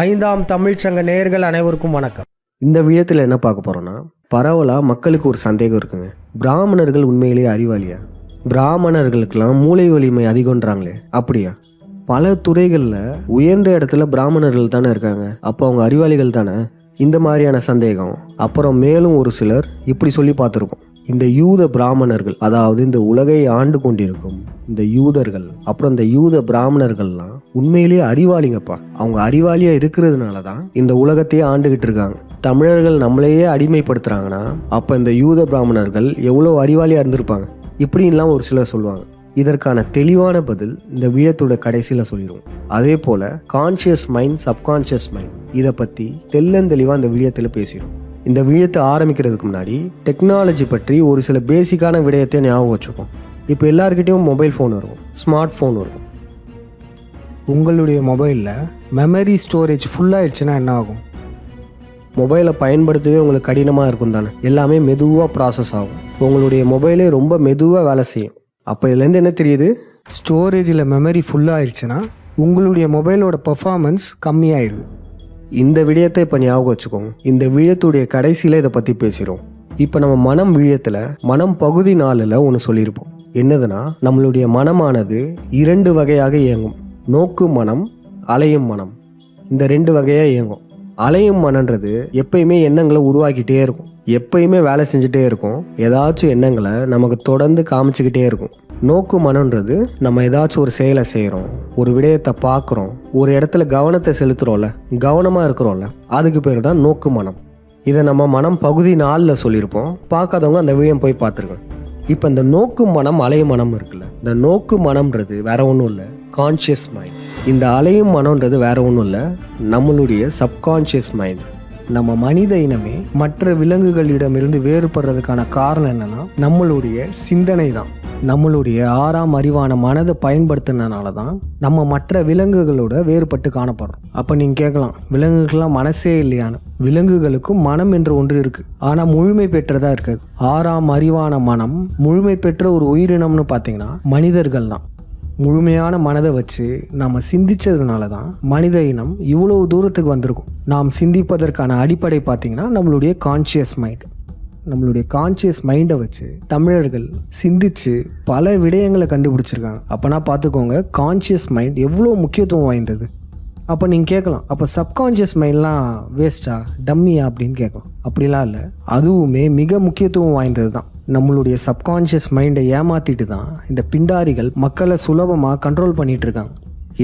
ஐந்தாம் தமிழ்ச்சங்க நேயர்கள் அனைவருக்கும் வணக்கம். இந்த விடயத்தில் என்ன பார்க்க போகிறோன்னா, பரவலாக மக்களுக்கு ஒரு சந்தேகம் இருக்குங்க. பிராமணர்கள் உண்மையிலேயே அறிவாளியா? பிராமணர்களுக்கெல்லாம் மூளை வலிமை அதிகம்ன்றாங்களே, அப்படியா? பல துறைகளில் உயர்ந்த இடத்துல பிராமணர்கள் தானே இருக்காங்க, அப்போ அவங்க அறிவாளிகள் தானே? இந்த மாதிரியான சந்தேகம். அப்புறம் மேலும் ஒரு சிலர் இப்படி சொல்லி பார்த்துருக்கோம், இந்த யூத பிராமணர்கள், அதாவது இந்த உலகை ஆண்டு கொண்டிருக்கும் இந்த யூதர்கள், அப்புறம் இந்த யூத பிராமணர்கள்லாம் உண்மையிலேயே அறிவாளிங்கப்பா. அவங்க அறிவாளியா இருக்கிறதுனால தான் இந்த உலகத்தையே ஆண்டுகிட்டு இருக்காங்க. தமிழர்கள் நம்மளையே அடிமைப்படுத்துறாங்கன்னா அப்ப இந்த யூத பிராமணர்கள் எவ்வளோ அறிவாளியா இருந்திருப்பாங்க, இப்படின்லாம் ஒரு சிலர் சொல்லுவாங்க. இதற்கான தெளிவான பதில் இந்த விழத்தோட கடைசியில் சொல்லிடுவோம். அதே போல கான்சியஸ் மைண்ட், சப்கான்சியஸ் மைண்ட், இதை பற்றி தெளிவாக இந்த விழத்தில் பேசிடும். இந்த விழத்தை ஆரம்பிக்கிறதுக்கு முன்னாடி டெக்னாலஜி பற்றி ஒரு சில பேசிக்கான விடயத்தை ஞாபகம் வச்சுப்போம். இப்போ எல்லாருக்கிட்டையும் மொபைல் ஃபோன் இருக்கும், ஸ்மார்ட் ஃபோன் இருக்கும். உங்களுடைய மொபைலில் மெமரி ஸ்டோரேஜ் ஃபுல்லாகிடுச்சுன்னா என்ன ஆகும்? மொபைலை பயன்படுத்தவே உங்களுக்கு கடினமாக இருக்கும் தானே, எல்லாமே மெதுவாக ப்ராசஸ் ஆகும். உங்களுடைய மொபைலே ரொம்ப மெதுவாக வேலை செய்யும். அப்போ இதுலேருந்து என்ன தெரியுது? ஸ்டோரேஜில் மெமரி ஃபுல்லாகிடுச்சுன்னா உங்களுடைய மொபைலோட பர்ஃபார்மன்ஸ் கம்மியாயிடுது. இந்த விடயத்தை இப்போ ஞாபகம் வச்சுக்கோங்க. இந்த விழத்துடைய கடைசியில் இதை பற்றி பேசுகிறோம். இப்போ நம்ம மனம் விழத்தில் மனம் பகுதி 4ல் ஒன்று சொல்லியிருப்போம். என்னதுன்னா, நம்மளுடைய மனமானது 2 வகையாக இயங்கும். நோக்கு மனம், அலையும் மனம். இந்த 2 வகையாக இயங்கும். அலையும் மனன்றது எப்பயுமே எண்ணங்களை உருவாக்கிட்டே இருக்கும், எப்பயுமே வேலை செஞ்சுட்டே இருக்கும், ஏதாச்சும் எண்ணங்களை நமக்கு தொடர்ந்து காமிச்சுக்கிட்டே இருக்கும். நோக்கு மனன்றது நம்ம ஏதாச்சும் ஒரு செயலை செய்கிறோம், ஒரு விடயத்தை பார்க்குறோம், ஒரு இடத்துல கவனத்தை செலுத்துகிறோம்ல, கவனமாக இருக்கிறோம்ல, அதுக்கு பேர் தான் நோக்கு மனம். இதை நம்ம மனம் பகுதி 4ல் சொல்லியிருப்போம். பார்க்காதவங்க அந்த விடயம் போய் பார்த்துருக்கோம். இப்போ இந்த நோக்கு மனம், அலையும் மனம் இருக்குல்ல, இந்த நோக்கு மனம்ன்றது வேற ஒன்றும் இல்லை, கான்ஷியஸ் மைண்ட். இந்த அலையும் மனம்ன்றது வேற ஒன்றும் இல்லை, நம்மளுடைய சப்கான்ஷியஸ் மைண்ட். நம்ம மனித இனமே மற்ற விலங்குகளிடமிருந்து வேறுபடுறதுக்கான காரணம் என்னன்னா, நம்மளுடைய சிந்தனை தான். நம்மளுடைய 6ஆம் அறிவான மனதை பயன்படுத்தினால தான் நம்ம மற்ற விலங்குகளோட வேறுபட்டு காணப்படுறோம். அப்போ நீங்கள் கேட்கலாம், விலங்குகள்லாம் மனசே இல்லையான்னு. விலங்குகளுக்கும் மனம் என்று ஒன்று இருக்குது, ஆனால் முழுமை பெற்றதா இருக்காது. 6ஆம் அறிவான மனம் முழுமை பெற்ற ஒரு உயிரினம்னு பார்த்தீங்கன்னா மனிதர்கள் தான். முழுமையான மனதை வச்சு நம்ம சிந்திச்சதுனால தான் மனித இனம் இவ்வளோ தூரத்துக்கு வந்திருக்கும். நாம் சிந்திப்பதற்கான அடிப்படை பார்த்திங்கன்னா நம்மளுடைய கான்ஷியஸ் மைண்ட். நம்மளுடைய கான்ஷியஸ் மைண்டை வச்சு தமிழர்கள் சிந்திச்சு பல விடயங்களை கண்டுபிடிச்சிருக்காங்க. அப்போனா பார்த்துக்கோங்க, கான்ஷியஸ் மைண்ட் எவ்வளோ முக்கியத்துவம் வாய்ந்தது. அப்போ நீங்கள் கேட்கலாம், அப்போ சப்கான்ஷியஸ் மைண்ட்லாம் வேஸ்ட்டா, டம்மியா அப்படின்னு கேட்கலாம். அப்படிலாம் இல்லை, அதுவுமே மிக முக்கியத்துவம் வாய்ந்தது தான். நம்மளுடைய சப்கான்ஷியஸ் மைண்டை ஏமாற்றிட்டு தான் இந்த பிண்டாரிகள் மக்களை சுலபமாக கண்ட்ரோல் பண்ணிகிட்டு இருக்காங்க.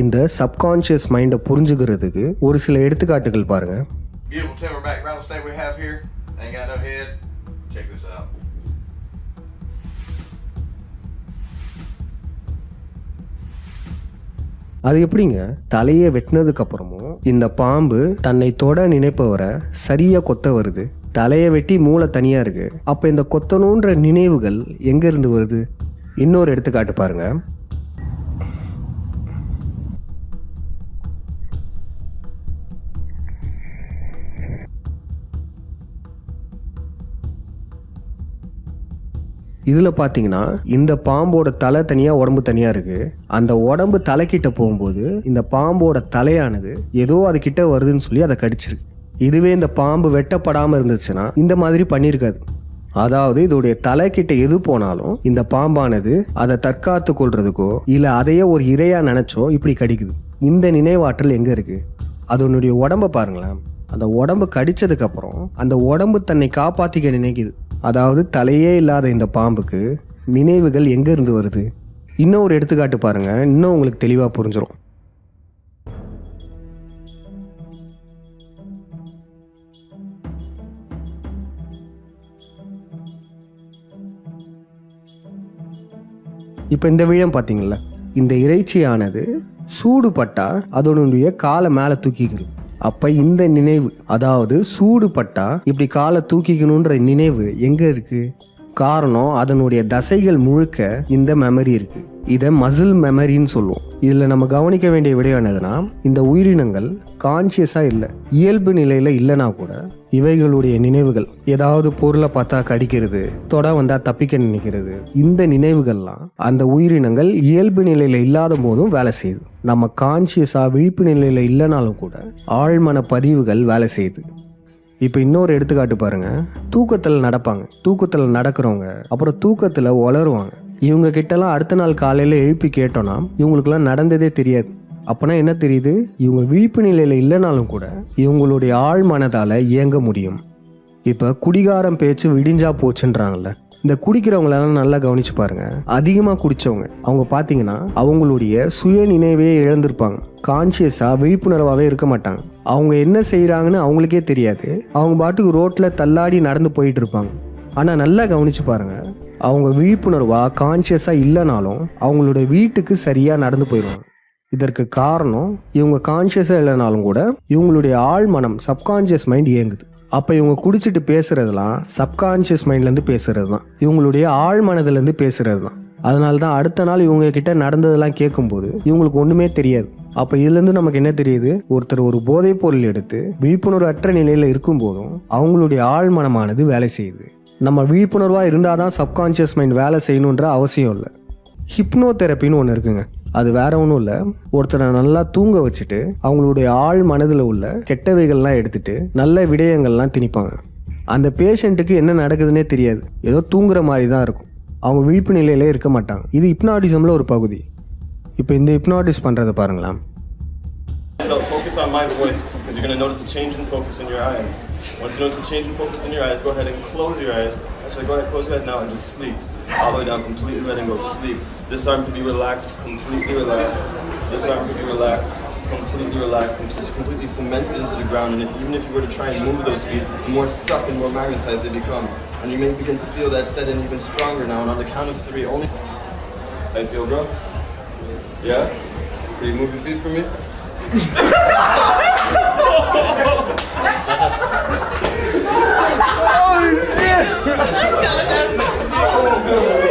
இந்த சப்கான்ஷியஸ் மைண்டை புரிஞ்சுக்கிறதுக்கு ஒரு சில எடுத்துக்காட்டுகள் பாருங்கள். அது எப்படிங்க? தலையை வெட்டினதுக்கு அப்புறமும் இந்த பாம்பு தன்னை தொட நினைப்பவரை சரியா கொத்த வருது. தலையை வெட்டி மூளை தனியா இருக்கு. அப்ப இந்த கொத்தணுன்ற நினைவுகள் எங்க இருந்து வருது? இன்னொரு எடுத்துக்காட்டு பாருங்க. இதில் பார்த்தீங்கன்னா இந்த பாம்போட தலை தனியாக, உடம்பு தனியாக இருக்குது. அந்த உடம்பு தலைக்கிட்ட போகும்போது இந்த பாம்போட தலையானது ஏதோ அது கிட்ட வருதுன்னு சொல்லி அதை கடிச்சிருக்கு. இதுவே இந்த பாம்பு வெட்டப்படாமல் இருந்துச்சுன்னா இந்த மாதிரி பண்ணியிருக்காது. அதாவது இதோடைய தலைக்கிட்ட எது போனாலும் இந்த பாம்பானது அதை தற்காத்து கொள்றதுக்கோ இல்லை அதையே ஒரு இரையாக நினச்சோ இப்படி கடிக்குது. இந்த நினைவாற்றல் எங்கே இருக்குது? அதனுடைய உடம்பை பாருங்களேன். அந்த உடம்பு கடிச்சதுக்கப்புறம் அந்த உடம்பு தன்னை காப்பாற்றிக்க நினைக்குது. அதாவது தலையே இல்லாத இந்த பாம்புக்கு நினைவுகள் எங்கேருந்து வருது? இன்னும் ஒரு எடுத்துக்காட்டு பாருங்கள், இன்னும் உங்களுக்கு தெளிவாக புரிஞ்சிடும். இப்போ இந்த விழம் பார்த்தீங்களா, இந்த இறைச்சியானது சூடுபட்டா அதனுடைய காலை மேலே தூக்கிக்கிறது. அப்ப இந்த நினைவு, அதாவது சூடு பட்டா இப்படி காலை தூக்கிக்கணுன்ற நினைவு எங்க இருக்கு? காரணம், அதனுடைய தசைகள் முழுக்க இந்த மெமரி இருக்கு. இதை மசில் மெமரின்னு சொல்லுவோம். இதில் நம்ம கவனிக்க வேண்டிய விடயம் என்னதுன்னா, இந்த உயிரினங்கள் கான்சியஸாக இல்லை, இயல்பு நிலையில் இல்லைனா கூட இவைகளுடைய நினைவுகள், ஏதாவது பொருளை பார்த்தா கடிக்கிறது, தொட வந்தால் தப்பிக்க நினைக்கிறது, இந்த நினைவுகள்லாம் அந்த உயிரினங்கள் இயல்பு நிலையில் இல்லாத போதும் வேலை செய்யுது. நம்ம கான்சியஸாக விழிப்பு நிலையில் இல்லைனாலும் கூட ஆழ்மன பதிவுகள் வேலை செய்யுது. இப்போ இன்னொரு எடுத்துக்காட்டு பாருங்க. தூக்கத்தில் நடப்பாங்க, தூக்கத்தில் நடக்கிறவங்க அப்புறம் தூக்கத்தில் வளருவாங்க. இவங்க கிட்டலாம் அடுத்த நாள் காலையில் எழுப்பி கேட்டோன்னா இவங்களுக்குலாம் நடந்ததே தெரியாது. அப்போனா என்ன தெரியுது, இவங்க விழிப்பு நிலையில் இல்லைனாலும் கூட இவங்களுடைய ஆழ் மனதால் இயங்க முடியும். இப்போ குடிகாரம் பேச்சு விடிஞ்சா போச்சுன்றாங்கல்ல, இந்த குடிக்கிறவங்களெல்லாம் நல்லா கவனிச்சு பாருங்க. அதிகமாக குடித்தவங்க அவங்க பார்த்தீங்கன்னா அவங்களுடைய சுய நினைவே இழந்திருப்பாங்க. கான்சியஸாக விழிப்புணர்வாகவே இருக்க மாட்டாங்க. அவங்க என்ன செய்கிறாங்கன்னு அவங்களுக்கே தெரியாது. அவங்க பாட்டுக்கு ரோட்டில் தள்ளாடி நடந்து போயிட்டு இருப்பாங்க. ஆனால் நல்லா கவனிச்சு பாருங்க, அவங்க விழிப்புணர்வாக கான்சியஸாக இல்லைனாலும் அவங்களுடைய வீட்டுக்கு சரியாக நடந்து போயிடுவாங்க. இதற்கு காரணம் இவங்க கான்சியஸாக இல்லைனாலும் கூட இவங்களுடைய ஆழ்மனம், சப்கான்ஷியஸ் மைண்ட் இயங்குது. அப்போ இவங்க குடிச்சிட்டு பேசுகிறதுலாம் சப்கான்ஷியஸ் மைண்ட்லேருந்து பேசுகிறது தான், இவங்களுடைய ஆழ் மனதுலேருந்து பேசுகிறது தான். அதனால தான் அடுத்த நாள் இவங்க கிட்ட நடந்ததெல்லாம் கேட்கும்போது இவங்களுக்கு ஒன்றுமே தெரியாது. அப்போ இதுலேருந்து நமக்கு என்ன தெரியுது, ஒருத்தர் ஒரு போதைப் பொருள் எடுத்து விழிப்புணர்வு அற்ற நிலையில் இருக்கும்போதும் அவங்களுடைய ஆழ் மனமானது வேலை செய்யுது. நம்ம விழிப்புணர்வாக இருந்தால் தான் சப்கான்ஷியஸ் மைண்ட் வேலை செய்யணுன்ற அவசியம் இல்லை. ஹிப்னோ தெரப்பின்னு ஒன்று இருக்குங்க. அது வேற ஒன்றும் இல்லை, ஒருத்தரை நல்லா தூங்க வச்சுட்டு அவங்களுடைய ஆழ் மனதில் உள்ள கெட்டவைகள்லாம் எடுத்துட்டு நல்ல விடயங்கள்லாம் திணிப்பாங்க. அந்த பேஷண்ட்டுக்கு என்ன நடக்குதுன்னே தெரியாது, ஏதோ தூங்குற மாதிரி தான் இருக்கும். அவங்க விழிப்பு நிலையிலே இருக்க மாட்டாங்க. இது ஹிப்னாட்டிசமில் ஒரு பகுதி. இப்போ இந்த ஹிப்னாட்டிஸ் பண்ணுறதை பாருங்களேன். So focus on my voice because you're going to notice a change in focus in your eyes. Once you notice a change in focus in your eyes, go ahead and close your eyes. That's right, go ahead, close your eyes now and just sleep. All the way down, completely letting go, sleep. This arm can be relaxed, completely relaxed. This arm can be relaxed, completely relaxed, and just completely cemented into the ground. And even if you were to try and move those feet, the more stuck and more magnetized they become. And you may begin to feel that set in even stronger now. And on the count of 3, only. How you feel, bro? Yeah? Can you move your feet for me?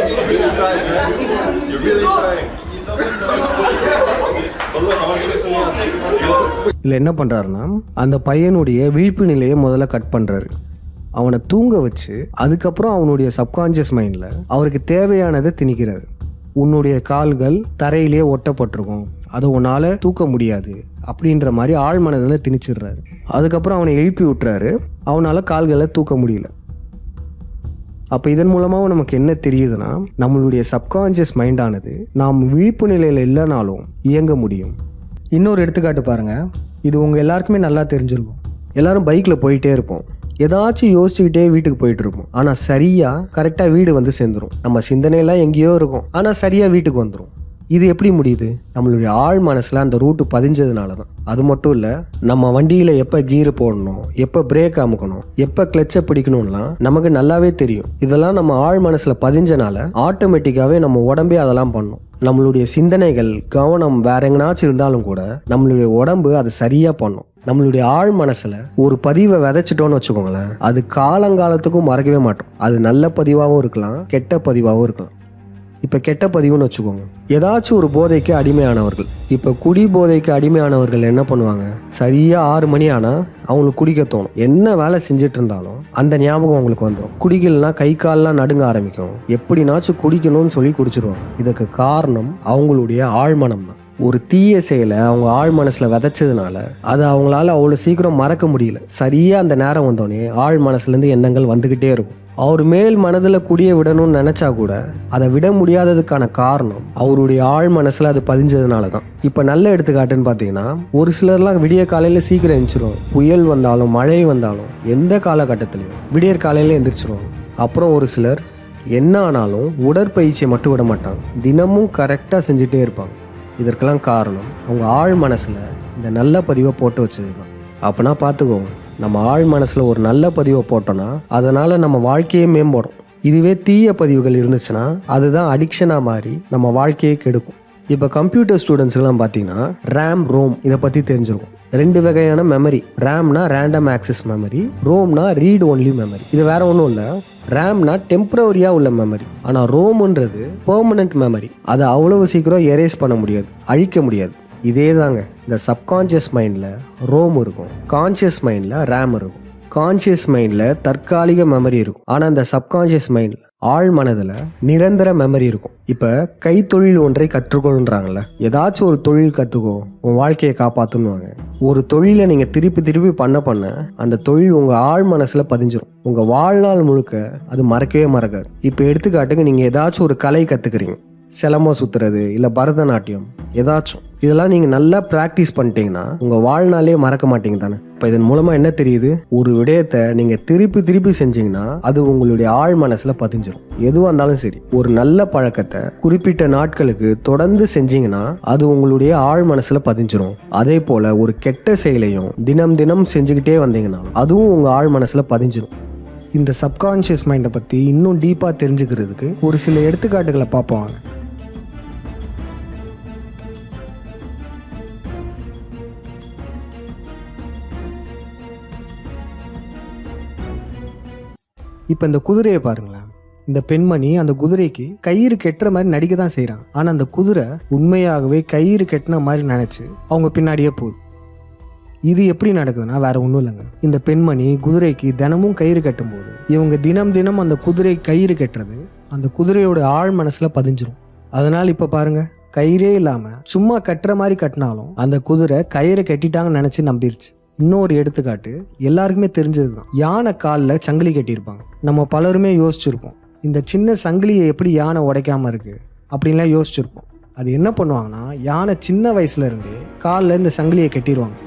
You're really trying, man. You're really trying. But look, I want to show you something else. இல்லை என்ன பண்ணுறாருன்னா, அந்த பையனுடைய விழிப்பு நிலையை முதல்ல cut பண்ணுறாரு. அவனை தூங்க வச்சு அதுக்கப்புறம் அவனுடைய சப்கான்ஷியஸ் மைண்டில் அவருக்கு தேவையானதை திணிக்கிறாரு. உன்னுடைய கால்கள் தரையிலேயே ஒட்டப்பட்டிருக்கும், அதை உன்னால் தூக்க முடியாது அப்படின்ற மாதிரி ஆழ் மனதில் திணிச்சிடுறாரு. அதுக்கப்புறம் அவனை எழுப்பி விட்டுறாரு, அவனால் கால்களை தூக்க முடியல. அப்போ இதன் மூலமாக நமக்கு என்ன தெரியுதுன்னா, நம்மளுடைய சப்கான்ஷியஸ் மைண்டானது நாம் விழிப்பு நிலையில் இல்லைனாலும் இயங்க முடியும். இன்னொரு எடுத்துக்காட்டு பாருங்கள், இது உங்கள் எல்லாருக்குமே நல்லா தெரிஞ்சிருக்கும். எல்லோரும் பைக்கில் போயிட்டே இருப்போம், ஏதாச்சும் யோசிச்சுக்கிட்டே வீட்டுக்கு போயிட்டு இருப்போம். ஆனால் சரியாக கரெக்டாக வீடு வந்து சேர்ந்துடும். நம்ம சிந்தனையெல்லாம் எங்கேயோ இருக்கும், ஆனால் சரியாக வீட்டுக்கு வந்துடும். இது எப்படி முடியுது, நம்மளுடைய ஆழ் மனசில் அந்த ரூட்டு பதிஞ்சதுனால தான். அது மட்டும் இல்லை, நம்ம வண்டியில் எப்போ கீர் போடணும், எப்போ பிரேக் அமுக்கணும், எப்போ கிளச்சை பிடிக்கணும்லாம் நமக்கு நல்லாவே தெரியும். இதெல்லாம் நம்ம ஆழ் மனசில் பதிஞ்சனால ஆட்டோமேட்டிக்காகவே நம்ம உடம்பே அதெல்லாம் பண்ணும். நம்மளுடைய சிந்தனைகள், கவனம் வேற எங்கனாச்சும் இருந்தாலும் கூட நம்மளுடைய உடம்பு அது சரியாக பண்ணும். நம்மளுடைய ஆழ் மனசில் ஒரு பதிவை விதைச்சிட்டோன்னு வச்சுக்கோங்களேன், அது காலங்காலத்துக்கும் மறக்கவே மாட்டோம். அது நல்ல பதிவாகவும் இருக்கலாம், கெட்ட பதிவாகவும் இருக்கலாம். இப்போ கெட்ட பதிவுன்னு வச்சுக்கோங்க, ஏதாச்சும் ஒரு போதைக்கு அடிமையானவர்கள். இப்போ குடி போதைக்கு அடிமையானவர்கள் என்ன பண்ணுவாங்க, சரியாக 6 மணி ஆனால் அவங்களுக்கு குடிக்க தோணும். என்ன வேலை செஞ்சுட்டு இருந்தாலும் அந்த ஞாபகம் அவங்களுக்கு வந்துடும். குடிக்கலனா கை கால்லாம் நடுங்க ஆரம்பிக்கும், எப்படினாச்சும் குடிக்கணும்னு சொல்லி குடிச்சிருவாங்க. இதுக்கு காரணம் அவங்களுடைய ஆழ்மனம் தான். ஒரு தீய செயலை அவங்க ஆழ் மனசில் விதைச்சதுனால அதை அவங்களால அவ்வளோ சீக்கிரம் மறக்க முடியல. சரியாக அந்த நேரம் வந்தோடனே ஆழ் மனசுலேருந்து எண்ணங்கள் வந்துக்கிட்டே இருக்கும். அவர் மேல் மனதில் குடிய விடணும்னு நினச்சா கூட அதை விட முடியாததுக்கான காரணம் அவருடைய ஆழ் மனசில் அது பதிஞ்சதுனால தான். இப்போ நல்ல எடுத்துக்காட்டுன்னு பார்த்தீங்கன்னா, ஒரு சிலர்லாம் விடிய காலையில் சீக்கிரம் எழுந்திரிச்சிரும். புயல் வந்தாலும் மழை வந்தாலும் எந்த காலகட்டத்திலையும் விடியற் காலையில் எழுந்திரிச்சிருவாங்க. அப்புறம் ஒரு சிலர் என்ன ஆனாலும் உடற்பயிற்சியை மட்டும் விட மாட்டாங்க, தினமும் கரெக்டாக செஞ்சுட்டே இருப்பாங்க. இதற்கெல்லாம் காரணம் அவங்க ஆழ் மனசில் இந்த நல்ல பதிவை போட்டு வச்சது தான். அப்போனா பார்த்துக்கோங்க, நம்ம ஆழ் மனசில் ஒரு நல்ல பதிவை போட்டோன்னா அதனால் நம்ம வாழ்க்கையே மேம்படும். இதுவே தீய பதிவுகள் இருந்துச்சுன்னா அதுதான் அடிக்ஷனாக மாறி நம்ம வாழ்க்கையை கெடுக்கும். இப்போ கம்ப்யூட்டர் ஸ்டூடெண்ட்ஸ்லாம் பார்த்தீங்கன்னா ரேம் ரோம் இதை பற்றி தெரிஞ்சிருக்கும். 2 வகையான மெமரி. ரேம்னா ரேண்டம் ஆக்சஸ் மெமரி, ரோம்னா ரீட் ஒன்லி மெமரி. இது வேற ஒன்றும் இல்லை, ரேம்னா டெம்பரவரியாக உள்ள மெமரி. ஆனால் ரோம்ன்றது பெர்மனன்ட் மெமரி. அதை அவ்வளவு சீக்கிரம் எரேஸ் பண்ண முடியாது, அழிக்க முடியாது. இதே தாங்க இந்த சப்கான்ஷியஸ் மைண்டில் ரோம் இருக்கும், கான்ஷியஸ் மைண்டில் ரேம் இருக்கும். கான்ஷியஸ் மைண்டில் தற்காலிக மெமரி இருக்கும், ஆனால் இந்த சப்கான்ஷியஸ் மைண்டில் ஆழ் மனதில் நிரந்தர மெமரி இருக்கும். இப்போ கைத்தொழில் ஒன்றை கற்றுக்கொள்ன்றாங்கல்ல, ஏதாச்சும் ஒரு தொழில் கற்றுக்கோ உன் வாழ்க்கையை காப்பாற்றுன்னுவாங்க. ஒரு தொழிலை நீங்கள் திருப்பி பண்ண அந்த தொழில் உங்கள் ஆழ் மனசில் பதிஞ்சிரும். உங்கள் வாழ்நாள் முழுக்க அது மறக்கவே மறக்காது. இப்போ எடுத்துக்காட்டுக்கு நீங்கள் ஏதாச்சும் ஒரு கலை கற்றுக்குறீங்க, சிலம்பம் சுற்றுறது இல்லை பரதநாட்டியம் ஏதாச்சும். இதெல்லாம் நீங்கள் நல்லா ப்ராக்டிஸ் பண்ணிட்டீங்கன்னா உங்கள் வாழ்நாளே மறக்க மாட்டீங்க தானே. இப்போ இதன் மூலமாக என்ன தெரியுது, ஒரு விடயத்தை நீங்கள் திருப்பி செஞ்சீங்கன்னா அது உங்களுடைய ஆழ் மனசில் பதிஞ்சிடும். எதுவாக இருந்தாலும் சரி, ஒரு நல்ல பழக்கத்தை குறிப்பிட்ட நாட்களுக்கு தொடர்ந்து செஞ்சீங்கன்னா அது உங்களுடைய ஆழ் மனசில் பதிஞ்சிடும். அதே போல் ஒரு கெட்ட செயலையும் தினம் செஞ்சுக்கிட்டே வந்தீங்கன்னா அதுவும் உங்கள் ஆழ் மனசில் பதிஞ்சிடும். இந்த சப்கான்ஷியஸ் மைண்டை பற்றி இன்னும் டீப்பாக தெரிஞ்சுக்கிறதுக்கு ஒரு சில எடுத்துக்காட்டுகளை பார்ப்பாங்க. இப்போ இந்த குதிரையை பாருங்களேன். இந்த பெண்மணி அந்த குதிரைக்கு கயிறு கெட்டுற மாதிரி நடிக்க தான் செய்கிறான். ஆனால் அந்த குதிரை உண்மையாகவே கயிறு கெட்டின மாதிரி நினச்சி அவங்க பின்னாடியே போகுது. இது எப்படி நடக்குதுன்னா வேற ஒன்றும் இல்லைங்க. இந்த பெண்மணி குதிரைக்கு தினமும் கயிறு கட்டும்போது இவங்க தினம் அந்த குதிரை கயிறு கட்டுறது அந்த குதிரையோட ஆழ் மனசில் பதிஞ்சிரும். அதனால் இப்போ பாருங்க, கயிறே இல்லாமல் சும்மா கட்டுற மாதிரி கட்டினாலும் அந்த குதிரை கயிறை கட்டிட்டாங்கன்னு நினச்சி நம்பிருச்சு. இன்னொரு எடுத்துக்காட்டு எல்லாருக்குமே தெரிஞ்சது தான். யானை காலில் சங்கிலி கட்டியிருப்பாங்க. நம்ம பலருமே யோசிச்சிருப்போம், இந்த சின்ன சங்கிலியை எப்படி யானை உடைக்காமல் இருக்குது அப்படின்லாம் யோசிச்சிருப்போம். அது என்ன பண்ணுவாங்கன்னா, யானை சின்ன வயசுலேருந்தே காலில் இந்த சங்கிலியை கட்டிடுவாங்க.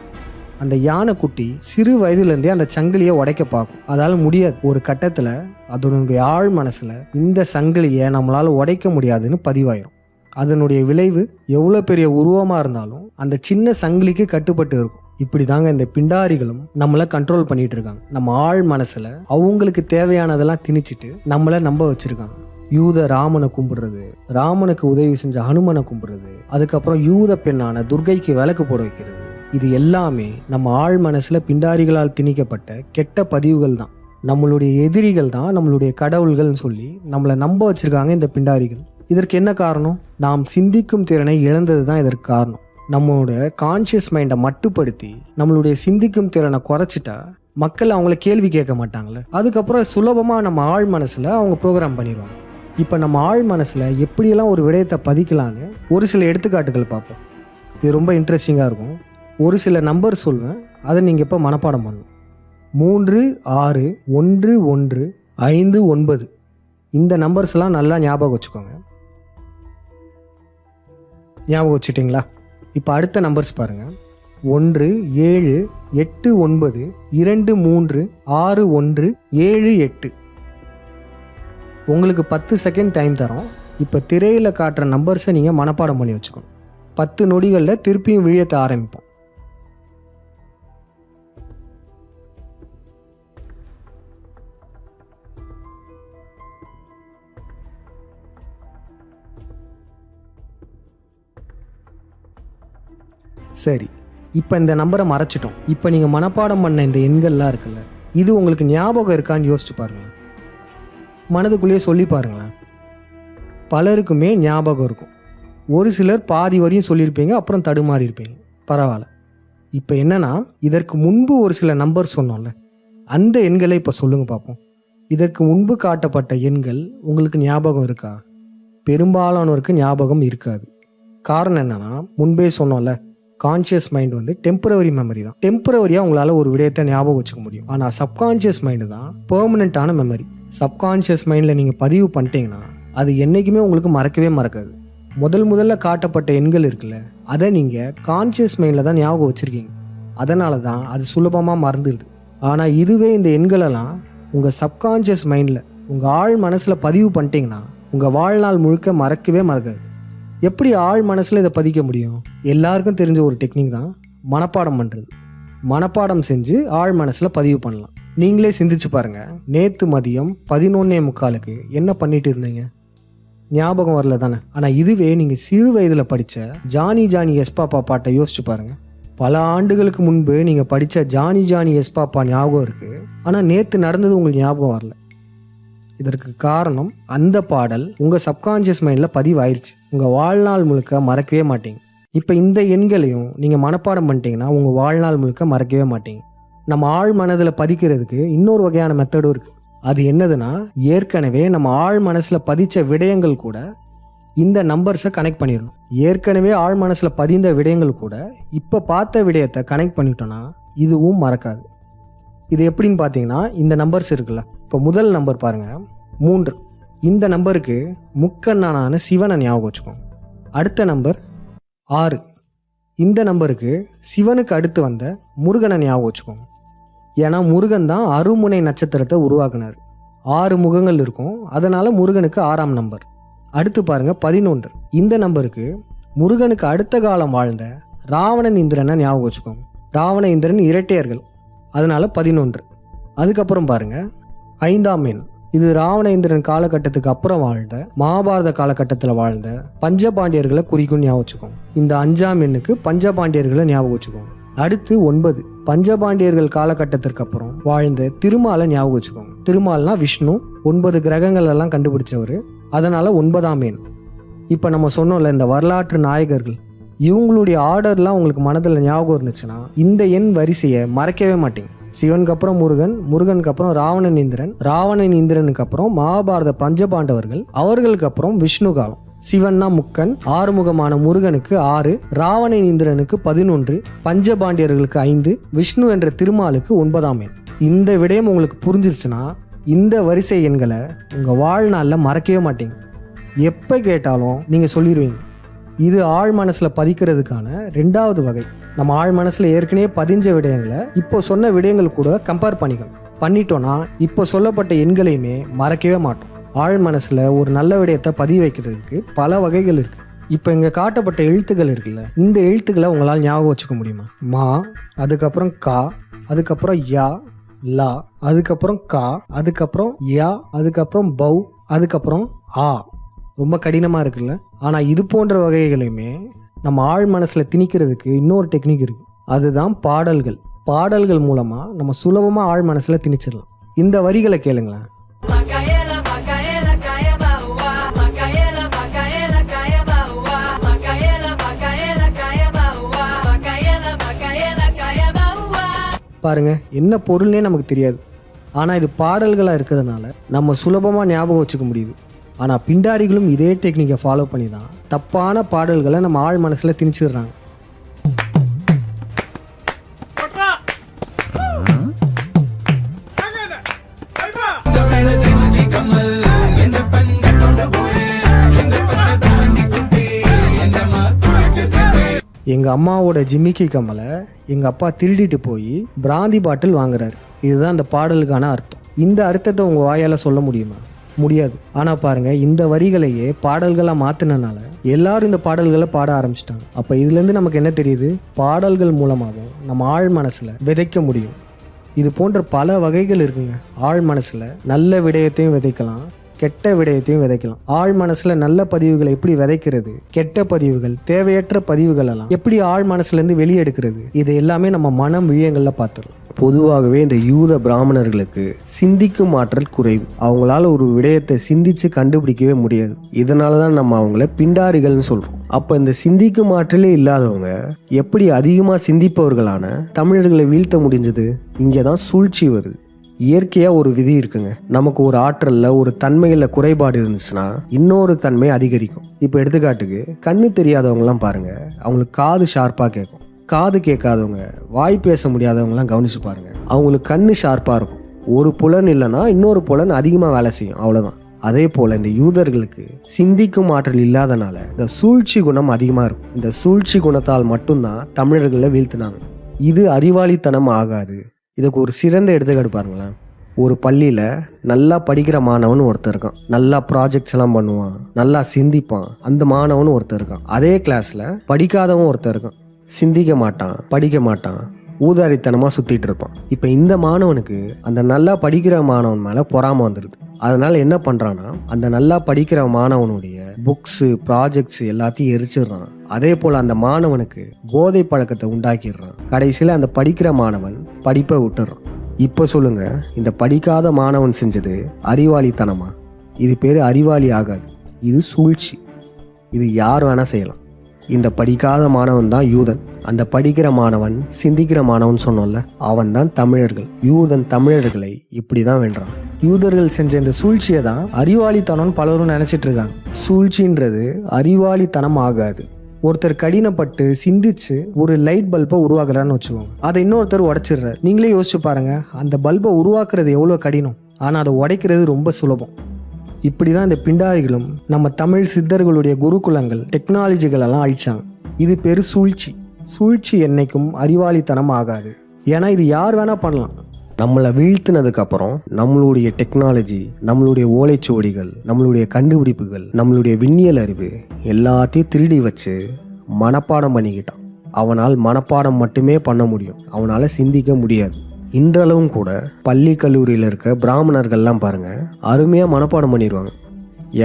அந்த யானை குட்டி சிறு வயதுலேருந்தே அந்த சங்கிலியை உடைக்க பார்க்கும். அதால் முடியாது. ஒரு கட்டத்தில் அதனுடைய ஆழ் மனசில் இந்த சங்கிலியை நம்மளால் உடைக்க முடியாதுன்னு பதிவாயிரும். அதனுடைய விளைவு எவ்வளோ பெரிய உருவமாக இருந்தாலும் அந்த சின்ன சங்கிலிக்கு கட்டுப்பட்டு இருக்கும். இப்படி தாங்க இந்த பிண்டாரிகளும் நம்மளை கண்ட்ரோல் பண்ணிட்டு இருக்காங்க. நம்ம ஆழ் மனசில் அவங்களுக்கு தேவையானதெல்லாம் திணிச்சிட்டு நம்மளை நம்ப வச்சுருக்காங்க. யூத ராமனை கும்பிடுறது, ராமனுக்கு உதவி செஞ்ச ஹனுமனை கும்பிடுறது, அதுக்கப்புறம் யூத பெண்ணான துர்கைக்கு விளக்கு போட வைக்கிறது, இது எல்லாமே நம்ம ஆழ் மனசில் பிண்டாரிகளால் திணிக்கப்பட்ட கெட்ட பதிவுகள் தான். நம்மளுடைய எதிரிகள் தான் நம்மளுடைய கடவுள்கள்னு சொல்லி நம்மளை நம்ப வச்சுருக்காங்க இந்த பிண்டாரிகள். இதற்கு என்ன காரணம்? நாம் சிந்திக்கும் திறனை இழந்தது தான் இதற்கு காரணம். நம்மளோட கான்ஷியஸ் மைண்டை மட்டுப்படுத்தி நம்மளுடைய சிந்திக்கும் திறனை குறைச்சிட்டா மக்கள் அவங்கள கேள்வி கேட்க மாட்டாங்களே. அதுக்கப்புறம் சுலபமாக நம்ம ஆழ் மனசில் அவங்க ப்ரோக்ராம் பண்ணிடுவாங்க. இப்போ நம்ம ஆழ் மனசில் எப்படியெல்லாம் ஒரு விடயத்தை பதிக்கலான்னு ஒரு சில எடுத்துக்காட்டுகள் பார்ப்போம். இது ரொம்ப இன்ட்ரெஸ்டிங்காக இருக்கும். ஒரு சில நம்பர் சொல்வேன், அதை நீங்கள் இப்போ மனப்பாடம் பண்ணணும். 3, 6, 1, 1, 5, 9 இந்த நம்பர்ஸ்லாம் நல்லா ஞாபகம் வச்சுக்கோங்க. ஞாபகம் வச்சுட்டிங்களா? இப்போ அடுத்த நம்பர்ஸ் பாருங்கள். 1, 7, 8, 9, 2, 3, 6, 1, 7, 8. உங்களுக்கு 10 செகண்ட் டைம் தரோம். இப்போ திரையில் காட்டுற நம்பர்ஸை நீங்கள் மனப்பாடம் பண்ணி வச்சுக்கணும். 10 நொடிகளில் திருப்பியும் விழியத்தை ஆரம்பிப்போம். சரி, இப்போ இந்த நம்பரை மறைச்சிட்டோம். இப்போ நீங்கள் மனப்பாடம் பண்ண இந்த எண்கள்லாம் இருக்குல்ல, இது உங்களுக்கு ஞாபகம் இருக்கான்னு யோசிச்சு பாருங்களேன். மனதுக்குள்ளேயே சொல்லி பாருங்களேன். பலருக்குமே ஞாபகம் இருக்கும். ஒரு சிலர் பாதி வரையும் சொல்லியிருப்பீங்க, அப்புறம் தடுமாறி இருப்பீங்க. பரவாயில்ல. இப்போ என்னன்னா, இதற்கு முன்பு ஒரு சில நம்பர் சொன்னோம்ல, அந்த எண்களை இப்போ சொல்லுங்கள் பார்ப்போம். இதற்கு முன்பு காட்டப்பட்ட எண்கள் உங்களுக்கு ஞாபகம் இருக்கா? பெரும்பாலானோருக்கு ஞாபகம் இருக்காது. காரணம் என்னன்னா, முன்பே சொன்னோம்ல, கான்ஷியஸ் மைண்ட் வந்து டெம்பரவரி மெமரி தான். டெம்பரவரியாக உங்களால் ஒரு விடயத்தை ஞாபகம் வச்சுக்க முடியும். ஆனால் சப்கான்ஷியஸ் மைண்டு தான் பெர்மனண்ட்டான மெமரி. சப்கான்ஷியஸ் மைண்டில் நீங்கள் பதிவு பண்ணிட்டீங்கன்னா அது என்றைக்குமே உங்களுக்கு மறக்கவே மறக்காது. முதல்ல காட்டப்பட்ட எண்கள் இருக்குல்ல, அதை நீங்கள் கான்ஷியஸ் மைண்டில் தான் ஞாபகம் வச்சுருக்கீங்க. அதனால தான் அது சுலபமாக மறந்துடுது. ஆனால் இதுவே இந்த எண்களெல்லாம் உங்கள் சப்கான்ஷியஸ் மைண்டில் உங்கள் ஆழ் மனசில் பதிவு பண்ணிட்டீங்கன்னா உங்கள் வாழ்நாள் முழுக்க மறக்கவே மறக்காது. எப்படி ஆழ் மனசில் இதை பதிக்க முடியும்? எல்லாருக்கும் தெரிஞ்ச ஒரு டெக்னிக் தான் மனப்பாடம் பண்ணுறது. மனப்பாடம் செஞ்சு ஆழ் மனசில் பதிவு பண்ணலாம். நீங்களே சிந்திச்சு பாருங்கள். நேற்று மதியம் 11:45 என்ன பண்ணிட்டு இருந்தீங்க? ஞாபகம் வரல தானே. ஆனால் இதுவே நீங்கள் சிறு வயதில் படித்த ஜானி ஜானி எஸ் பாப்பா பாட்டை யோசிச்சு பாருங்கள். பல ஆண்டுகளுக்கு முன்பு நீங்கள் படித்த ஜானி ஜானி எஸ் பாப்பா ஞாபகம் இருக்குது, ஆனால் நேற்று நடந்தது உங்களுக்கு ஞாபகம் வரல. இதற்கு காரணம் அந்த பாடல் உங்கள் சப்கான்ஷியஸ் மைண்டில் பதிவாயிருச்சு. உங்கள் வாழ்நாள் முழுக்க மறக்கவே மாட்டீங்க. இப்போ இந்த எண்களையும் நீங்கள் மனப்பாடம் பண்ணிட்டீங்கன்னா உங்கள் வாழ்நாள் முழுக்க மறக்கவே மாட்டீங்க. நம்ம ஆழ் மனதில் பதிக்கிறதுக்கு இன்னொரு வகையான மெத்தடும் இருக்குது. அது என்னதுன்னா, ஏற்கனவே நம்ம ஆழ் மனசில் பதித்த விடயங்கள் கூட இந்த நம்பர்ஸை கனெக்ட் பண்ணிடணும். ஏற்கனவே ஆழ் மனசில் பதிந்த விடயங்கள் கூட இப்போ பார்த்த விடயத்தை கனெக்ட் பண்ணிட்டோன்னா இதுவும் மறக்காது. இது எப்படின்னு பார்த்தீங்கன்னா, இந்த நம்பர்ஸ் இருக்குல்ல, இப்போ முதல் நம்பர் பாருங்கள் 3. இந்த நம்பருக்கு முக்கண்ணான சிவனை ஞாபகம் வச்சுக்கோங்க. அடுத்த நம்பர் 6. இந்த நம்பருக்கு சிவனுக்கு அடுத்து வந்த முருகனை ஞாபகம் வச்சுக்கோங்க. ஏன்னா முருகன் தான் அருமுனை நட்சத்திரத்தை உருவாக்குனார். 6 முகங்கள் இருக்கும், அதனால் முருகனுக்கு 6ஆம் நம்பர். அடுத்து பாருங்கள் 11. இந்த நம்பருக்கு முருகனுக்கு அடுத்த காலம் வாழ்ந்த ராவணன் இந்திரனை ஞாபகம் வச்சுக்கோங்க. ராவண இந்திரன் இரட்டையர்கள், அதனால் 11. அதுக்கப்புறம் பாருங்கள் 5ஆம் எண். இது ராவண இந்திரன் காலகட்டத்துக்கு அப்புறம் வாழ்ந்த மகாபாரத காலகட்டத்தில் வாழ்ந்த பஞ்சபாண்டியர்களை குறிக்கும் ஞாபகம் வச்சுக்கோங்க. இந்த 5ஆம் எண்ணுக்கு பஞ்சபாண்டியர்களை ஞாபகம் வச்சுக்கோங்க. அடுத்து 9. பஞ்சபாண்டியர்கள் காலகட்டத்திற்கு அப்புறம் வாழ்ந்த திருமாலை ஞாபகம் வச்சுக்கோங்க. திருமால்னா விஷ்ணு, 9 கிரகங்கள் எல்லாம் கண்டுபிடிச்சவர், அதனால் 9ஆம் எண். இப்போ நம்ம சொன்னோம்ல, இந்த வரலாற்று நாயகர்கள் இவங்களுடைய ஆர்டர்லாம் உங்களுக்கு மனதில் ஞாபகம் இருந்துச்சுன்னா இந்த எண் வரிசையை மறக்கவே மாட்டீங்க. சிவனுக்கு அப்புறம் முருகன், முருகனுக்கு அப்புறம் ராவணன் இந்திரன், ராவணன் இந்திரனுக்கு அப்புறம் மகாபாரத பஞ்சபாண்டவர்கள், அவர்களுக்கு அப்புறம் விஷ்ணு காலம். சிவன்னா முக்கன், ஆறுமுகமான முருகனுக்கு 6, ராவணன் இந்திரனுக்கு 11, பஞ்சபாண்டியர்களுக்கு 5, விஷ்ணு என்ற திருமாலுக்கு 9ஆம் எண். இந்த விடயம் உங்களுக்கு புரிஞ்சிருச்சுன்னா இந்த வரிசை எண்களை உங்கள் வாழ்நாளில் மறக்கவே மாட்டீங்க. எப்போ கேட்டாலும் நீங்கள் சொல்லிடுவீங்க. இது ஆழ் மனசில் பதிக்கிறதுக்கான 2வது வகை. நம்ம ஆழ் மனசில் ஏற்கனவே பதிஞ்ச விடயங்களை இப்போ சொன்ன விடயங்கள் கூட கம்பேர் பண்ணிட்டோன்னா இப்போ சொல்லப்பட்ட எண்களையுமே மறக்கவே மாட்டோம். ஆழ் மனசில் ஒரு நல்ல விடயத்தை பதிவு வைக்கிறதுக்கு பல வகைகள் இருக்குது. இப்போ இங்கே காட்டப்பட்ட எழுத்துக்கள் இருக்குல்ல, இந்த எழுத்துக்களை உங்களால் ஞாபகம் வச்சுக்க முடியுமா? மா, அதுக்கப்புறம் கா, அதுக்கப்புறம் யா, லா, அதுக்கப்புறம் கா, அதுக்கப்புறம் யா, அதுக்கப்புறம் பௌ, அதுக்கப்புறம் ஆ. ரொம்ப கடினமாக இருக்குல்ல? ஆனால் இது போன்ற வகைகளையுமே நம்ம ஆழ் மனசில் திணிக்கிறதுக்கு இன்னொரு டெக்னிக் இருக்குது. அதுதான் பாடல்கள். பாடல்கள் மூலமாக நம்ம சுலபமாக ஆழ் மனசில் திணிச்சிடலாம். இந்த வரிகளை கேளுங்களேன். பாருங்க, என்ன பொருள்னே நமக்கு தெரியாது, ஆனால் இது பாடல்களாக இருக்கிறதுனால நம்ம சுலபமாக ஞாபகம் வச்சுக்க முடியுது. ஆனால் பிண்டாரிகளும் இதே டெக்னிக்கை ஃபாலோ பண்ணி தான் தப்பான பாடல்களை நம்ம ஆழ் மனசில் திணிச்சிடுறாங்க. எங்கள் அம்மாவோட ஜிமிக்கி கம்மலை எங்கள் அப்பா திருடிட்டு போய் பிராந்தி பாட்டில் வாங்குறாரு. இதுதான் அந்த பாடலுக்கான அர்த்தம். இந்த அர்த்தத்தை உங்கள் வாயால் சொல்ல முடியுமா? முடியாது. ஆனால் பாருங்கள், இந்த வரிகளையே பாடல்களாக மாற்றினால எல்லாரும் இந்த பாடல்களை பாட ஆரம்பிச்சிட்டாங்க. அப்போ இதுலேருந்து நமக்கு என்ன தெரியுது? பாடல்கள் மூலமாகவும் நம்ம ஆழ் மனசில் விதைக்க முடியும். இது போன்ற பல வகைகள் இருக்குங்க. ஆழ் மனசில் நல்ல விடயத்தையும் விதைக்கலாம், கெட்ட விடயத்தையும் விதைக்கலாம். ஆழ் மனசுல நல்ல பதிவுகளை எப்படி விதைக்கிறது, கெட்ட பதிவுகள், தேவையற்ற பதிவுகள் எல்லாம் எப்படி ஆழ் மனசுல இருந்து வெளியெடுக்கிறது, இது எல்லாமே நம்ம மனம் விழியங்கள்ல பார்த்துடலாம். பொதுவாகவே இந்த யூத பிராமணர்களுக்கு சிந்திக்கும் ஆற்றல் குறைவு. அவங்களால ஒரு விடயத்தை சிந்திச்சு கண்டுபிடிக்கவே முடியாது. இதனால தான் நம்ம அவங்கள பிண்டாரிகள்னு சொல்றோம். அப்ப இந்த சிந்திக்கும் ஆற்றலே இல்லாதவங்க எப்படி அதிகமாக சிந்திப்பவர்களான தமிழர்களை வீழ்த்த முடிஞ்சது? இங்கே தான் சூழ்ச்சி வருது. இயற்கையாக ஒரு விதி இருக்குங்க. நமக்கு ஒரு ஆற்றலில் ஒரு தன்மையில் குறைபாடு இருந்துச்சுன்னா இன்னொரு தன்மை அதிகரிக்கும். இப்போ எடுத்துக்காட்டுக்கு கண்ணு தெரியாதவங்கலாம் பாருங்க, அவங்களுக்கு காது ஷார்ப்பாக கேட்கும். காது கேட்காதவங்க, வாய் பேச முடியாதவங்கலாம் கவனிச்சு பாருங்க, அவங்களுக்கு கண்ணு ஷார்ப்பாக இருக்கும். ஒரு புலன் இல்லைன்னா இன்னொரு புலன் அதிகமாக வேலை செய்யும், அவ்வளோதான். அதே போல் இந்த யூதர்களுக்கு சிந்திக்கும் ஆற்றல் இல்லாதனால இந்த சூழ்ச்சி குணம் அதிகமாக இருக்கும். இந்த சூழ்ச்சி குணத்தால் மட்டும்தான் தமிழர்களை வீழ்த்தினாங்க. இது அறிவாளித்தனம் ஆகாது. இதுக்கு ஒரு சிறந்த எடுத்துக்காட்டு பாருங்களேன். ஒரு பள்ளியில் நல்லா படிக்கிற மாணவன் ஒருத்தர் இருக்கான், நல்லா ப்ராஜெக்ட்ஸ் எல்லாம் பண்ணுவான், நல்லா சிந்திப்பான். அந்த மாணவன் ஒருத்தர் இருக்கான். அதே கிளாஸில் படிக்காதவன் ஒருத்தர் இருக்கான், சிந்திக்க மாட்டான், படிக்க மாட்டான், ஊதாரித்தனமாக சுற்றிட்டு இருப்பான். இப்போ இந்த மாணவனுக்கு அந்த நல்லா படிக்கிற மாணவன் மேலே பொறாமை வந்துடுது. அதனால் என்ன பண்ணுறான்னா அந்த நல்லா படிக்கிற மாணவனுடைய புக்ஸு ப்ராஜெக்ட்ஸ் எல்லாத்தையும் எரிச்சிடுறான். அதே போல் அந்த மாணவனுக்கு போதை பழக்கத்தை உண்டாக்கிடுறான். கடைசியில் அந்த படிக்கிற மாணவன் படிப்பை விட்டுறான். இப்போ சொல்லுங்கள், இந்த படிக்காத மாணவன் செஞ்சது அறிவாளித்தனமா? இது பேர் அறிவாளி ஆகாது, இது சூழ்ச்சி. இது யார் வேணால் செய்யலாம். இந்த படிக்காத மாணவன் தான் யூதன். அந்த படிக்கிற மாணவன் சிந்திக்கிற மாணவன் சொன்னோம்ல, அவன் தான் தமிழர்கள். யூதன் தமிழர்களை இப்படி தான் வென்றான். யூதர்கள் செஞ்ச இந்த சூழ்ச்சியை தான் அறிவாளித்தனம்னு பலரும் நினச்சிட்டு இருக்காங்க. சூழ்ச்சின்றது அறிவாளித்தனம் ஆகாது. ஒருத்தர் கடினப்பட்டு சிந்திச்சு ஒரு லைட் பல்பை உருவாக்குறான்னு வச்சுக்கோங்க. அதை இன்னொருத்தர் உடைச்சிடுறாரு. நீங்களே யோசிச்சு பாருங்க, அந்த பல்பை உருவாக்குறது எவ்வளோ கடினம், ஆனால் அதை உடைக்கிறது ரொம்ப சுலபம். இப்படி தான் இந்த பிண்டாரிகளும் நம்ம தமிழ் சித்தர்களுடைய குருகுலங்கள் டெக்னாலஜிகளெல்லாம் அழிச்சாங்க. இது பேர் சூழ்ச்சி. சூழ்ச்சி என்னைக்கும் அறிவாளித்தனம் ஆகாது. ஏன்னா இது யார் வேணால் பண்ணலாம். நம்மளை வீழ்த்தினதுக்கப்புறம் நம்மளுடைய டெக்னாலஜி, நம்மளுடைய ஓலைச்சுவடிகள், நம்மளுடைய கண்டுபிடிப்புகள், நம்மளுடைய விண்ணியல் அறிவு எல்லாத்தையும் திருடி வச்சு மனப்பாடம் பண்ணிக்கிட்டான். அவனால் மனப்பாடம் மட்டுமே பண்ண முடியும், அவனால் சிந்திக்க முடியாது. இன்றளவும் கூட பள்ளி கல்லூரியில் இருக்க பிராமணர்கள்லாம் பாருங்கள், அருமையாக மனப்பாடம் பண்ணிடுவாங்க.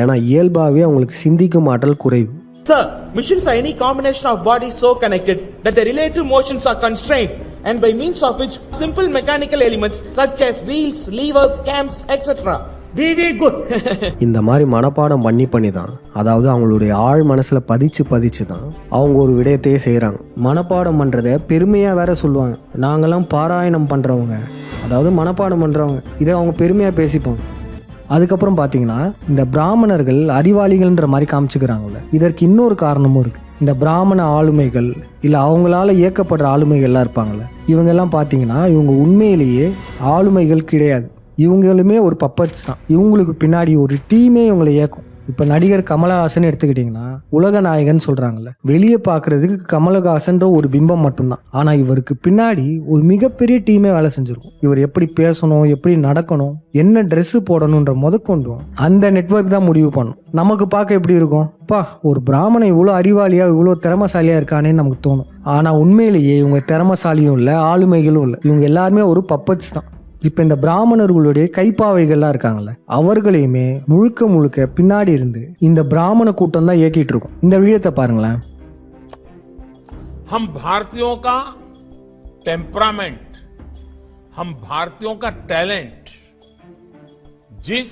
ஏன்னா இயல்பாகவே அவங்களுக்கு சிந்திக்கும் ஆற்றல் குறைவு. Sir, machines are any combination of bodies so connected that the relative motions are constrained, and by means of which simple mechanical elements such as wheels, levers, cams, etc. Very good. இந்த மாதிரி மனப்பாடம் பண்ணி தான், அதாவது அவங்களுடைய ஆழ் மனசில் பதிச்சு தான் அவங்க ஒரு விடயத்தையே செய்கிறாங்க. மனப்பாடம் பண்ணுறத பெருமையாக வேற சொல்லுவாங்க. நாங்களாம் பாராயணம் பண்ணுறவங்க, அதாவது மனப்பாடம் பண்ணுறவங்க, இதை அவங்க பெருமையாக பேசிப்பாங்க. அதுக்கப்புறம் பார்த்தீங்கன்னா இந்த பிராமணர்கள் அறிவாளிகள்ன்ற மாதிரி காமிச்சுக்கிறாங்கல்ல, இதற்கு இன்னொரு காரணமும் இருக்குது. இந்த பிராமண ஆளுமைகள் இல்லை அவங்களால இயக்கப்படுற ஆளுமைகள்லாம் இருப்பாங்கள்ல, இவங்கெல்லாம் பார்த்தீங்கன்னா இவங்க உண்மையிலேயே ஆளுமைகள் கிடையாது. இவங்களுமே ஒரு பப்பட்ஸ் தான். இவங்களுக்கு பின்னாடி ஒரு டீமே இவங்களை இயக்கும். இப்போ நடிகர் கமலஹாசன் எடுத்துக்கிட்டிங்கன்னா உலக நாயகன் சொல்கிறாங்கல்ல, வெளியே பார்க்குறதுக்கு கமலஹாசன்ற ஒரு பிம்பம் மட்டும்தான். ஆனால் இவருக்கு பின்னாடி ஒரு மிகப்பெரிய டீமே வேலை செஞ்சுருக்கும். இவர் எப்படி பேசணும், எப்படி நடக்கணும், என்ன ட்ரெஸ்ஸு போடணுன்ற முதற்கொண்டும் அந்த நெட்வொர்க் தான் முடிவு பண்ணும். நமக்கு பார்க்க எப்படி இருக்கும், பா ஒரு பிராமணன் இவ்வளோ அறிவாளியாக இவ்வளோ திறமசாலியாக இருக்கானேன்னு நமக்கு தோணும். ஆனால் உண்மையிலேயே இவங்க திறமசாலியும் இல்லை, ஆளுமைகளும் இல்லை. இவங்க எல்லாருமே ஒரு பப்பட்ஸ் தான். இப்போ இந்த பிராமணர்களுடைய கைப்பாவைகள்லாம் இருக்காங்கல்ல, அவர்களையுமே முழுக்க பின்னாடி இருந்து இந்த பிராமண கூட்டம் தான் இயக்கிட்டு இருக்கும். இந்த விஷயத்தை பாருங்களேன். हम भारतीयों का टेम्परामेंट, हम भारतीयों का टैलेंट, जिस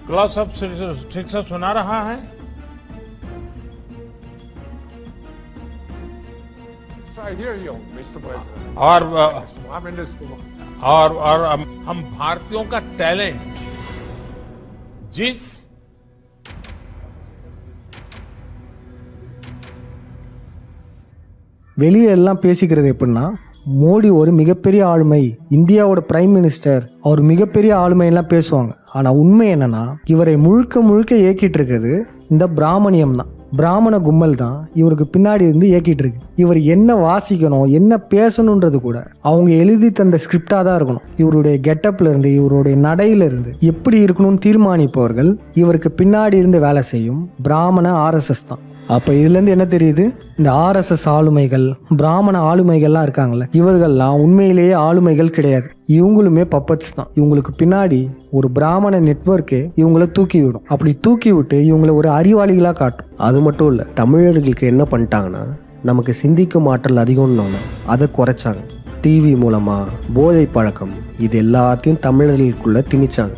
क्लास ऑफ ठीक से सुना रहा है? I hear you, Mr. President. और हम भारतीयों का टैलेंट, जिस வெளியே எல்லாம் பேசிக்கிறது எப்படின்னா, மோடி ஒரு மிகப்பெரிய ஆளுமை, இந்தியாவோட பிரைம் மினிஸ்டர், அவர் மிகப்பெரிய ஆளுமையெல்லாம் பேசுவாங்க. ஆனால் உண்மை என்னன்னா, இவரை முழுக்க இயக்கிட்டு இருக்கிறது இந்த பிராமணியம் தான். பிராமண கும்பல் தான் இவருக்கு பின்னாடி இருந்து இயக்கிட்டு இருக்கு. இவர் என்ன வாசிக்கணும், என்ன பேசணுன்றது கூட அவங்க எழுதி தந்த ஸ்கிரிப்டாக தான் இருக்கணும். இவருடைய கெட்டப்ல இருந்து, இவருடைய நடையில இருந்து எப்படி இருக்கணும்னு தீர்மானிப்பவர்கள் இவருக்கு பின்னாடி இருந்து வேலை செய்யும் பிராமண RSS தான். அப்போ இதுலேருந்து என்ன தெரியுது, இந்த RSS ஆளுமைகள், பிராமண ஆளுமைகள்லாம் இருக்காங்கல்ல, இவர்கள்லாம் உண்மையிலேயே ஆளுமைகள் கிடையாது. இவங்களுமே பப்பட்ஸ் தான். இவங்களுக்கு பின்னாடி ஒரு பிராமண நெட்வொர்க்கே இவங்களை தூக்கி விடும். அப்படி தூக்கி விட்டு இவங்களை ஒரு அறிவாளிகளாக காட்டும். அது மட்டும் இல்லை, தமிழர்களுக்கு என்ன பண்ணிட்டாங்கன்னா, நமக்கு சிந்திக்கும் ஆற்றல் அதிகம்னு அதை குறைச்சாங்க. டிவி மூலமாக போதை பழக்கம் இது எல்லாத்தையும் தமிழர்களுக்குள்ளே திணிச்சாங்க.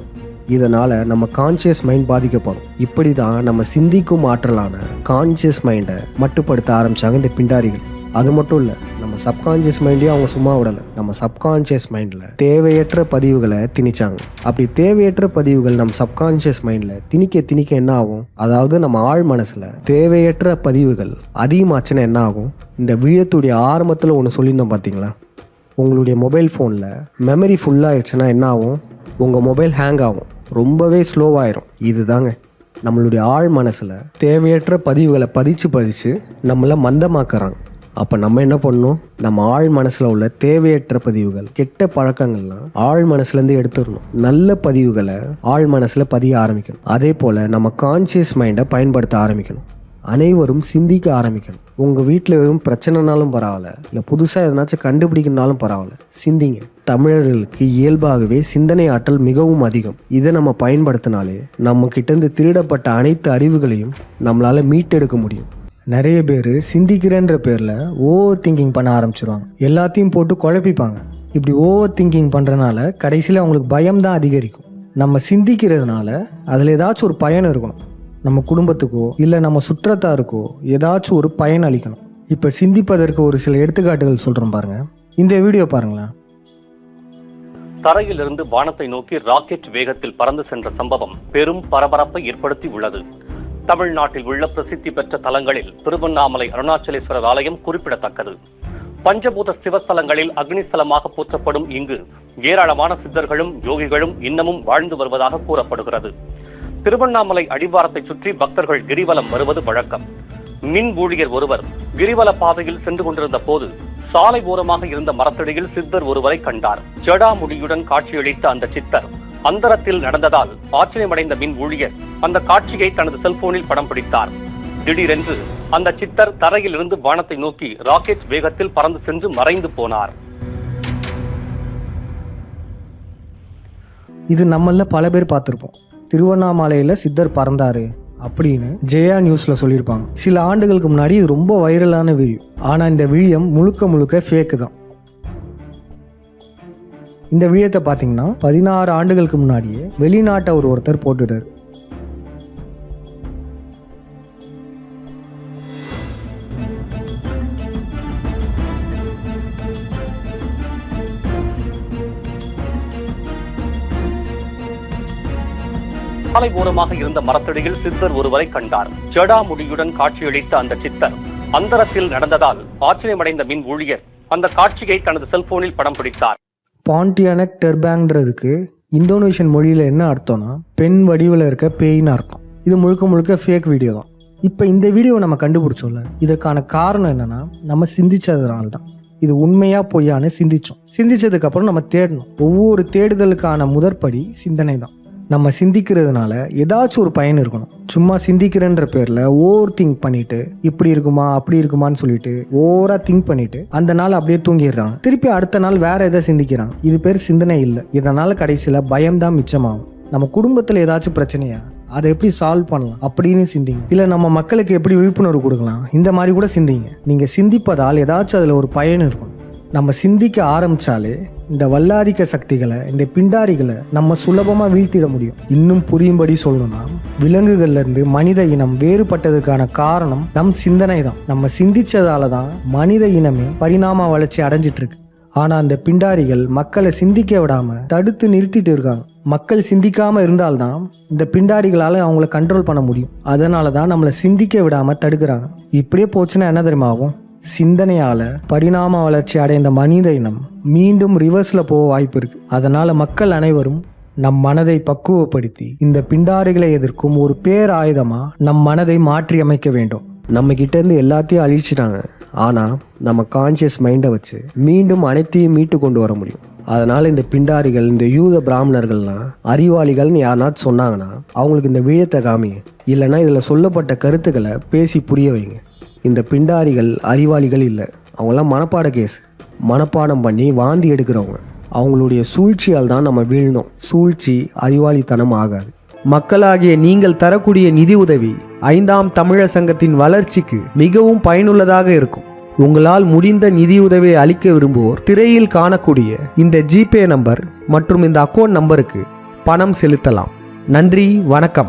இதனால் நம்ம கான்ஷியஸ் மைண்ட் பாதிக்கப்படும். இப்படி தான் நம்ம சிந்திக்கும் ஆற்றலான கான்ஷியஸ் மைண்டை மட்டுப்படுத்த ஆரம்பித்தாங்க இந்த பிண்டாரிகள். அது மட்டும் இல்லை, நம்ம சப்கான்ஷியஸ் மைண்டையும் அவங்க சும்மா விடலை. நம்ம சப்கான்ஷியஸ் மைண்டில் தேவையற்ற பதிவுகளை திணிச்சாங்க. அப்படி தேவையற்ற பதிவுகள் நம்ம சப்கான்ஷியஸ் மைண்டில் திணிக்க என்ன ஆகும், அதாவது நம்ம ஆழ் மனசில் தேவையற்ற பதிவுகள் அதிகமாச்சுன்னா என்ன ஆகும், இந்த விழத்துடைய ஆரம்பத்தில் ஒன்று சொல்லியிருந்தோம் பார்த்தீங்களா, உங்களுடைய மொபைல் ஃபோனில் மெமரி ஃபுல்லாகிடுச்சுன்னா என்ன ஆகும், உங்கள் மொபைல் ஹேங் ஆகும், ரொம்பவே ஸ்லோவாயிரும். இது தாங்க நம்மளுடைய ஆழ் மனசில் தேவையற்ற பதிவுகளை பதிச்சு நம்மளை மந்தமாக்குறாங்க. அப்போ நம்ம என்ன பண்ணணும், நம்ம ஆழ் மனசில் உள்ள தேவையற்ற பதிவுகள், கெட்ட பழக்கங்கள்லாம் ஆழ் மனசுலேருந்து எடுத்துடணும். நல்ல பதிவுகளை ஆழ் மனசில் பதிய ஆரம்பிக்கணும். அதே போல் நம்ம கான்ஷியஸ் மைண்டை பயன்படுத்த ஆரம்பிக்கணும். அனைவரும் சிந்திக்க ஆரம்பிக்கணும். உங்கள் வீட்டில் எதுவும் பிரச்சனைனாலும் பரவாயில்ல, இல்லை புதுசாக எதனாச்சும் கண்டுபிடிக்கணும்னாலும் பரவாயில்ல, சிந்திங்க. தமிழர்களுக்கு இயல்பாகவே சிந்தனை ஆற்றல் மிகவும் அதிகம். இதை நம்ம பயன்படுத்தினாலே நம்ம கிட்டேருந்து திருடப்பட்ட அனைத்து அறிவுகளையும் நம்மளால் மீட்டெடுக்க முடியும். நிறைய பேர் சிந்திக்கிறேன்ற பேரில் ஓவர் திங்கிங் பண்ண ஆரம்பிச்சிருவாங்க. எல்லாத்தையும் போட்டு குழப்பிப்பாங்க. இப்படி ஓவர் திங்கிங் பண்ணுறதுனால கடைசியில் அவங்களுக்கு பயம்தான் அதிகரிக்கும். நம்ம சிந்திக்கிறதுனால அதில் ஏதாச்சும் ஒரு பயன் இருக்கணும். நம்ம குடும்பத்துக்கோ இல்லை நம்ம சுற்றத்தாருக்கோ ஏதாச்சும் ஒரு பயன் அளிக்கணும். இப்போ சிந்திப்பதற்கு ஒரு சில எடுத்துக்காட்டுகள் சொல்கிறோம் பாருங்கள். இந்த வீடியோ பாருங்களேன். தரையிலிருந்து வானத்தை நோக்கி ராக்கெட் வேகத்தில் பறந்து சென்ற சம்பவம் பெரும் பரபரப்பை ஏற்படுத்தி உள்ளது. தமிழ்நாட்டில் உள்ள பிரசித்தி பெற்ற தலங்களில் திருவண்ணாமலை அருணாச்சலேஸ்வரர் ஆலயம் குறிப்பிடத்தக்கது. பஞ்சபூத சிவஸ்தலங்களில் அக்னிஸ்தலமாக போற்றப்படும் இங்கு ஏராளமான சித்தர்களும் யோகிகளும் இன்னமும் வாழ்ந்து வருவதாக கூறப்படுகிறது. திருவண்ணாமலை அடிவாரத்தை சுற்றி பக்தர்கள் கிரிவலம் வருவது வழக்கம். மின் ஊழியர் ஒருவர் கிரிவல பாதையில் சென்று கொண்டிருந்த போது சாலை ஓரமாக இருந்த மரத்தடியில் சித்தர் ஒருவரை கண்டார். ஜடாமுடியுடன் காட்சியளித்த அந்த சித்தர் அந்தரத்தில் நடந்ததால் ஆச்சரியமடைந்த மின் ஊழியர் அந்த காட்சியை தனது செல்போனில் படம் பிடித்தார். திடீரென்று அந்த சித்தர் தரையில் இருந்து வானத்தை நோக்கி ராக்கெட் வேகத்தில் பறந்து சென்று மறைந்து போனார். இது நம்மள பல பேர் பார்த்துருப்போம். திருவண்ணாமலையில் சித்தர் பறந்தாரு அப்படின்னு ஜெயா நியூஸில் சொல்லியிருப்பாங்க. சில ஆண்டுகளுக்கு முன்னாடி இது ரொம்ப வைரலான வீடியோ. ஆனால் இந்த வீடியோ முழுக்க ஃபேக்கு தான். இந்த வீடியோத்தை பார்த்தீங்கன்னா 16 ஆண்டுகளுக்கு முன்னாடியே வெளிநாட்டை ஒருத்தர் போட்டுட்டார். சாலை ஓரமாக இருந்த மரத்தடியில் சித்தர் ஒருவரை கண்டார். ஜடாமுடியுடன் காட்சியளித்த அந்த சித்தர் அந்தரத்தில் நடந்ததால் ஆச்சரியமடைந்த மின் ஊழியர் அந்த காட்சியை தனது செல்போனில் படம் பிடித்தார். பாண்டியானக் டெர்பாங்ன்றதுக்கு இந்தோனேஷியன் மொழியில் என்ன அர்த்தம்னா பெண் வடிவில் இருக்க பேயின்னு அர்த்தம். இது முழுக்க ஃபேக் வீடியோ தான். இப்போ இந்த வீடியோவை நம்ம கண்டுபிடிச்சோம்ல, இதற்கான காரணம் என்னன்னா நம்ம சிந்திச்சதுனால தான். இது உண்மையா பொய்யான்னு சிந்திச்சதுக்கப்புறம் நம்ம தேடணும். ஒவ்வொரு தேடுதலுக்கான முதற்படி சிந்தனை தான். நம்ம சிந்திக்கிறதுனால ஏதாச்சும் ஒரு பயன் இருக்கணும். சும்மா சிந்திக்கிறேன்ற பேரில் ஓவர் திங்க் பண்ணிட்டு இப்படி இருக்குமா அப்படி இருக்குமான்னு சொல்லிட்டு ஓவராக திங்க் பண்ணிட்டு அந்த நாள் அப்படியே தூங்கிடுறாங்க. திருப்பி அடுத்த நாள் வேற எதை சிந்திக்கிறாங்க. இது பேர் சிந்தனை இல்லை. இதனால கடைசியில் பயம்தான் மிச்சமாகும். நம்ம குடும்பத்தில் ஏதாச்சும் பிரச்சனையா, அதை எப்படி சால்வ் பண்ணலாம் அப்படின்னு சிந்திங்க. இல்லை நம்ம மக்களுக்கு எப்படி விழிப்புணர்வு கொடுக்கலாம், இந்த மாதிரி கூட சிந்திங்க. நீங்கள் சிந்திப்பதால் ஏதாச்சும் அதில் ஒரு பயன் இருக்கணும். நம்ம சிந்திக்க ஆரம்பிச்சாலே இந்த வல்லாதிக்க சக்திகளை, இந்த பிண்டாரிகளை நம்ம சுலபமாக வீழ்த்திட முடியும். இன்னும் புரியும்படி சொல்லணும்னா, விலங்குகள்ல இருந்து மனித இனம் வேறுபட்டதுக்கான காரணம் நம் சிந்தனை தான். நம்ம சிந்திச்சதால தான் மனித இனமே பரிணாம வளர்ச்சி அடைஞ்சிட்டு இருக்கு. ஆனா அந்த பிண்டாரிகள் மக்களை சிந்திக்க விடாம தடுத்து நிறுத்திட்டு இருக்காங்க. மக்கள் சிந்திக்காம இருந்தால்தான் இந்த பிண்டாரிகளால அவங்கள கண்ட்ரோல் பண்ண முடியும். அதனால தான் நம்மளை சிந்திக்க விடாம தடுக்கிறாங்க. இப்படியே போச்சுன்னா என்ன தெரியுமா ஆகும்? சிந்தனையால பரிணாம வளர்ச்சி அடைந்த மனித இனம் மீண்டும் ரிவர்ஸ்ல போக வாய்ப்பு இருக்கு. அதனால மக்கள் அனைவரும் நம் மனதை பக்குவப்படுத்தி இந்த பிண்டாரிகளை எதிர்க்கும் ஒரு பேராயுதமா நம் மனதை மாற்றி அமைக்க வேண்டும். நம்ம கிட்ட இருந்து எல்லாத்தையும் அழிச்சிட்டாங்க, ஆனா நம்ம கான்சியஸ் மைண்டை வச்சு மீண்டும் அனைத்தையும் மீட்டு கொண்டு வர முடியும். அதனால இந்த பிண்டாரிகள், இந்த யூத பிராமணர்கள்லாம் அறிவாளிகள்னு யாருனாச்சும் சொன்னாங்கன்னா அவங்களுக்கு இந்த விழத்தை காமிங்க. இல்லைன்னா இதில் சொல்லப்பட்ட கருத்துக்களை பேசி புரிய வைங்க. இந்த பிண்டாரிகள் அறிவாளிகள் இல்லை, அவங்களாம் மனப்பாடம் பண்ணி வாந்தி எடுக்கிறவங்க. அவங்களுடைய சூழ்ச்சியால் தான் நம்ம வீழ்ந்தோம். சூழ்ச்சி அறிவாளித்தனம் ஆகாது. மக்களாகிய நீங்கள் தரக்கூடிய நிதி உதவி 5ஆம் தமிழர் சங்கத்தின் வளர்ச்சிக்கு மிகவும் பயனுள்ளதாக இருக்கும். உங்களால் முடிந்த நிதியுதவியை அளிக்க விரும்புவோர் திரையில் காணக்கூடிய இந்த ஜிபே நம்பர் மற்றும் இந்த அக்கவுண்ட் நம்பருக்கு பணம் செலுத்தலாம். நன்றி, வணக்கம்.